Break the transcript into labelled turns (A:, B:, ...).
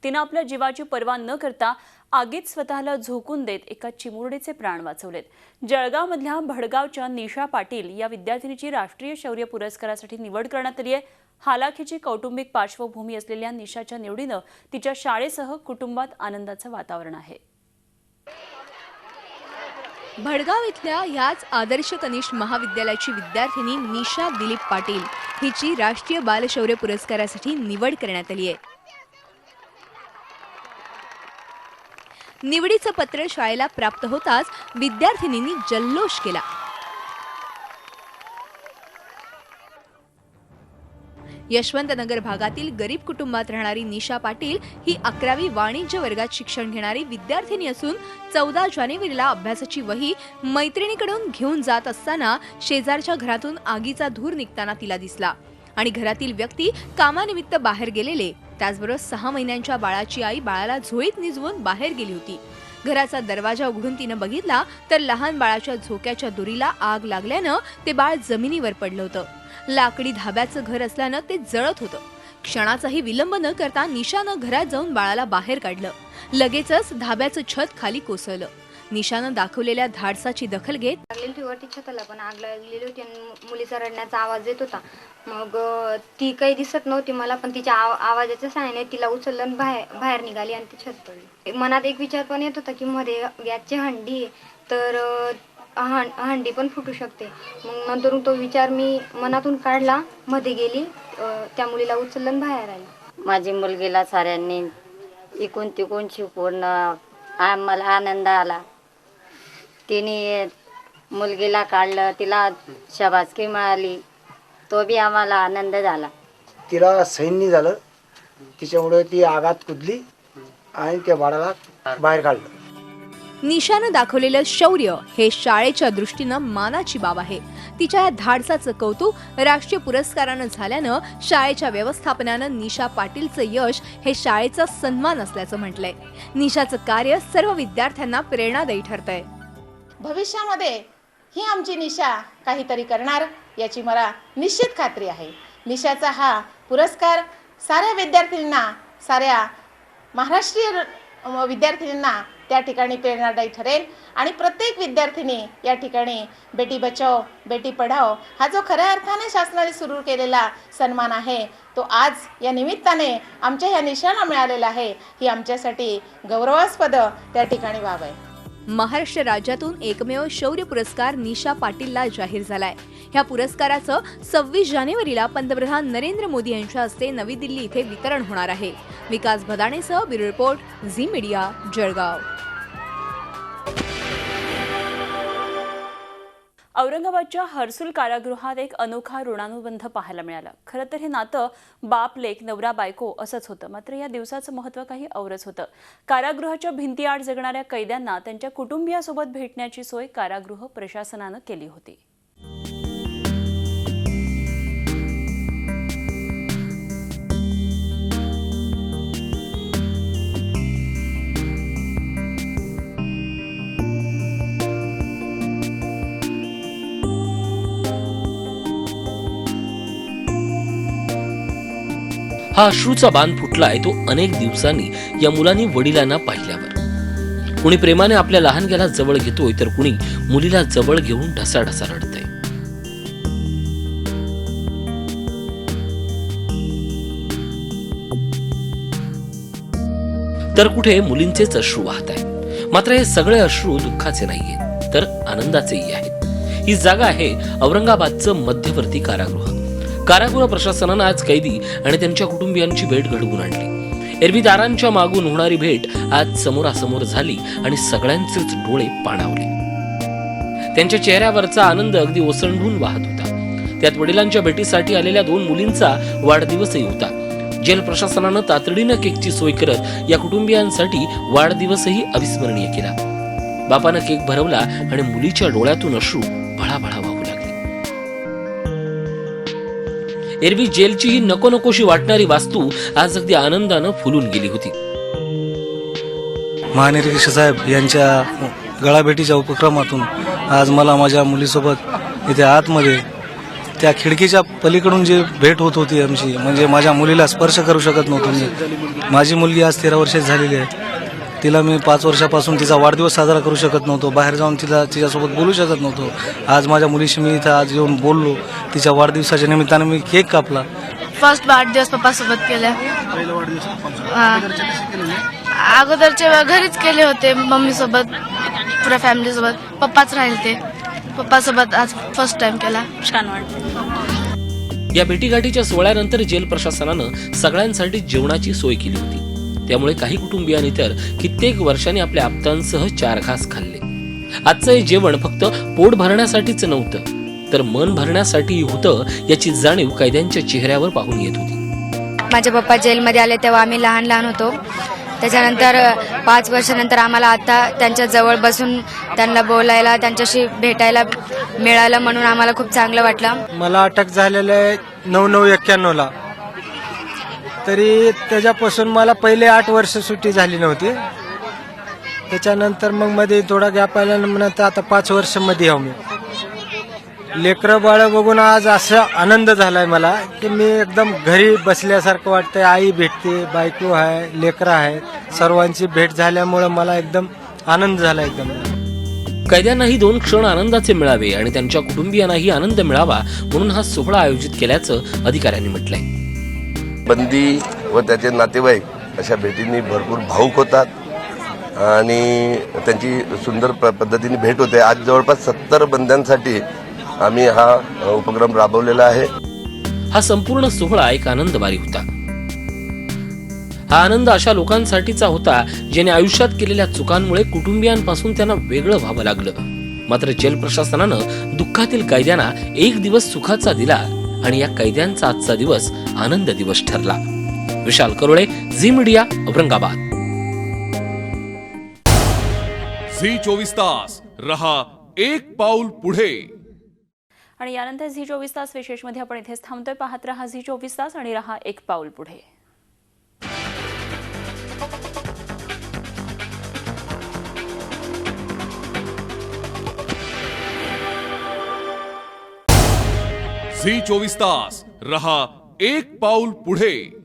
A: तिनं आपल्या जीवाची पर्वा न करता आगीत स्वतःला झोकून देत एका चिमुरडीचे प्राण वाचवलेत। जळगावमधल्या भडगावच्या निशा पाटील या विद्यार्थिनीची राष्ट्रीय शौर्य पुरस्कारासाठी निवड करण्यात आली आहे। हालाखीची कौटुंबिक पार्श्वभूमी असलेल्या निशाच्या निवडीनं तिच्या शाळेसह कुटुंबात आनंदाचं वातावरण आहे।
B: भडगाव इथल्या याच आदर्श कनिष्ठ महाविद्यालयाची विद्यार्थिनी निशा दिलीप पाटील हिची राष्ट्रीय बालशौर्य पुरस्कारासाठी निवड करण्यात आली आहे। निवडीचं पत्र शाळेला प्राप्त होताच विद्यार्थिनींनी जल्लोष केला। यशवंतनगर भागातील गरीब कुटुंबात राहणारी निशा पाटील ही 11वी वाणिज्य वर्गात शिक्षण घेणारी विद्यार्थिनी असून 14 जानेवारीला अभ्यासाची वही मैत्रिणीकडून घेऊन जात असताना शेजारच्या घरातून आगीचा धूर निघताना तिला दिसला आणि घरातील व्यक्ती कामानिमित्त बाहेर गेलेले, त्याचबरोबर 6 महिन्यांच्या बाळाची आई बाळाला झोळीत निजवून बाहेर गेली होती। घराचा दरवाजा उघडून तिनं बघितला तर लहान बाळाच्या झोक्याच्या दोरीला आग लागल्यानं ते बाळ जमिनीवर पडलं होतं। लाकडी धाब्याचं घर असल्यानं ते जळत होतं। क्षणाचाही विलंब न करता निशानं घरात जाऊन बाळाला बाहेर काढलं। लगेचच धाब्याचं छत खाली कोसळलं। निशानं दाखवलेल्या धाडसाची दखल घेत
C: लागलेली वरती छताला पण आग लागलेली होती आणि मुलीचा रडण्याचा आवाज येत होता। मग ती काही दिसत नव्हती मला, पण तिच्या आवाजाच्या सहाय्याने तिला उचललं आणि बाहेर निघाली आणि ती छत पडली। मनात एक विचार पण येत होता की मध्ये गॅसची हंडी तर हंडी पण फुटू शकते। मग नंतर तो विचार मी मनातून काढला, मध्ये गेली, त्या मुलीला उचललं आणि बाहेर आली।
D: माझी मुलगीला साऱ्यांनी इकून तिकून शिकवून आम्हाला आनंद आला। तिने मुलगीला काढलं, तिला शाबासकी मिळाली, तो बी आम्हाला आनंद झाला।
E: तिला सैन्य झालं, तिच्यामुळे ती आगात कुदली आणि त्या बाळाला बाहेर काढलं।
B: निशानं दाखवलेलं शौर्य हे शाळेच्या दृष्टीनं मानाची बाब आहे। तिच्या धाडसाचं कौतुक राष्ट्रीय पुरस्कारानं झाल्यानं शाळेच्या व्यवस्थापनानं निशा पाटीलचं यश हे शाळेचा सन्मान असल्याचं म्हटलंय। निशाचं कार्य सर्व विद्यार्थ्यांना प्रेरणादायी ठरतंय।
F: भविष्यामध्ये ही आमची निशा काहीतरी करणार याची मला निश्चित खात्री आहे। निशाचा हा पुरस्कार साऱ्या विद्यार्थ्यांना, साऱ्या महाराष्ट्रीय विद्यार्थिनींना त्या ठिकाणी प्रेरणादायी ठरेल आणि प्रत्येक विद्यार्थिनी या ठिकाणी बेटी बचाओ बेटी पढाओ हा जो खऱ्या अर्थाने शासनाने सुरू केलेला सन्मान आहे तो आज या निमित्ताने आमच्या ह्या निशाला मिळालेला आहे। ही आमच्यासाठी गौरवास्पद त्या ठिकाणी बाब आहे।
B: महाराष्ट्र राज्यातून एकमेव शौर्य पुरस्कार निशा पाटीलला जाहीर झालाय। ह्या पुरस्काराचं 26 जानेवारीला पंतप्रधान नरेंद्र मोदी यांच्या हस्ते नवी दिल्ली इथे वितरण होणार आहे। विकास भदाणेसह bureau report, Zee media, Jalgaon.
A: औरंगाबादच्या हर्सुल कारागृहात एक अनोखा ऋणानुबंध पाहायला मिळाला। खरं तर हे नातं बाप लेक नवरा बायको असंच होतं, मात्र या दिवसाचं महत्त्व काही औरच होतं। कारागृहाच्या भिंतीआड जगणाऱ्या कैद्यांना त्यांच्या कुटुंबियासोबत भेटण्याची सोय कारागृह प्रशासनानं केली होती।
G: हा अश्रूचा बांध फुटलाय तो अनेक दिवसांनी या मुलांनी वडिलांना पाहिल्यावर। कुणी प्रेमाने आपल्या लहानग्याला जवळ घेतोय तर कुणी मुलीला जवळ घेऊन ढसाढसा रडतंय। तर कुठे मुलींचेच अश्रू वाहत आहेत। मात्र हे सगळे अश्रू दुःखाचे नाहीयेत तर आनंदाचेही आहेत। ही जागा आहे औरंगाबादचं मध्यवर्ती कारागृह। कारागृह प्रशासनानं आज कैदी आणि त्यांच्या कुटुंबियांची भेट घडवून आणली। एरवी दारांच्या मागून होणारी भेट आज समोरासमोर झाली आणि सगळ्यांचेच डोळे पाणावले। त्यांच्या चेहऱ्यावरचा आनंद अगदी ओसंडून वाहत होता। त्यात वडिलांच्या भेटीसाठी आलेल्या 2 मुलींचा वाढदिवसही होता। जेल प्रशासनानं तातडीनं केकची सोय करत या कुटुंबियांसाठी वाढदिवसही अविस्मरणीय केला। बापानं केक भरवला आणि मुलीच्या डोळ्यातून अश्रू भळाभळा वाहू लागले। एरवी जेलची ही नको नकोशी वाटणारी वास्तू आज अगदी आनंदानं फुलून गेली होती।
H: महानिरीक्षक साहेब यांच्या गळाभेटीच्या उपक्रमातून आज मला माझ्या मुलीसोबत इथे आतमध्ये त्या खिडकीच्या पलीकडून जी भेट होत होती आमची, म्हणजे माझ्या मुलीला स्पर्श करू शकत नव्हतो मी. माझी मुलगी आज 13 वर्षाची झालेली आहे. तिला मी 5 वर्षापासून तिचा वाढदिवस साजरा करू शकत नव्हतो, बाहेर जाऊन तिच्यासोबत बोलू शकत नव्हतो. आज माझ्या मुलीशी मी इथं आज येऊन बोललो. तिच्या वाढदिवसाच्या निमित्तानं मी केक कापला.
I: फर्स्ट वाढदिवस पप्पासोबत केलं. अगोदरचे घरीच केले होते, मम्मीसोबत, पुऱ्या फॅमिलीसोबत. पप्पाच राहिले ते. पप्पासोबत आज फर्स्ट टाइम केला.
A: छान वाटतं.
G: या भेटीगाठीच्या सोहळ्यानंतर जेल प्रशासनानं सगळ्यांसाठी जेवणाची सोय केली होती. त्यामुळे काही कुटुंबियांनी तर कित्येक वर्षांनी आपल्या आप्तांसह 4 घास खाल्ले. आजचं हे जेवण फक्त पोट भरण्यासाठीच नव्हतं, तर मन भरण्यासाठी होतं, याची जाणीव कैद्यांच्या चेहऱ्यावर पाहून येत होती.
C: माझे पप्पा जेलमध्ये आले तेव्हा आम्ही लहान लहान होतो. त्याच्यानंतर 5 वर्षानंतर आम्हाला आता त्यांच्या जवळ बसून त्यांना बोलायला, त्यांच्याशी भेटायला मिळालं, म्हणून आम्हाला खूप चांगलं वाटलं.
J: मला अटक झालेलं आहे 9/9/91ला. तरी त्याच्यापासून मला पहिले 8 वर्ष सुट्टी झाली नव्हती. त्याच्यानंतर मग मध्ये थोडा गॅप आल्यानंतर आता 5 वर्ष मध्ये आहो मी. लेकरं बाळ बघून आज असा आनंद झालाय मला की मी एकदम घरी बसल्यासारखं वाटतंय. आई भेटते, बायको आहे, लेकरं आहे, सर्वांची भेट झाल्यामुळे मला एकदम आनंद झाला एकदम.
G: कैद्यांनाही 2 क्षण आनंदाचे मिळावे आणि त्यांच्या कुटुंबियांनाही आनंद मिळावा म्हणून हा सोहळा आयोजित केल्याचं अधिकाऱ्यांनी म्हटलंय.
K: बंदी व त्याचे नातेवाईक अशा भेटींनी भरपूर भावुक होतात आणि त्यांची सुंदर पद्धतीने भेट होते. आज जवळपास 70 बंद्यांसाठी आम्ही हा उपक्रम राबवलेला आहे.
G: हा संपूर्ण सोहळा एक आनंदवारी होता. हा आनंद अशा लोकांसाठीचा होता ज्याने आयुष्यात केलेल्या चुकांमुळे कुटुंबियांपासून त्यांना वेगळं व्हावं लागलं. मात्र जेल प्रशासनानं दुःखातील कैद्यांना एक दिवस सुखाचा दिला आणि या कैद्यांचा आजचा दिवस आनंद दिवस ठरला. Vishal Karole, Zee media, Aurangabad.
L: Zee 24 तास रहा एक पाऊल पुढे.
A: आणि यानंतर झी 24 तास विशेषमध्ये आपण इथेच थांबतोय. पाहत रहा झी 24 तास आणि रहा एक पाऊल पुढे.
L: झी 24 तास रहा एक पाऊल पुढे.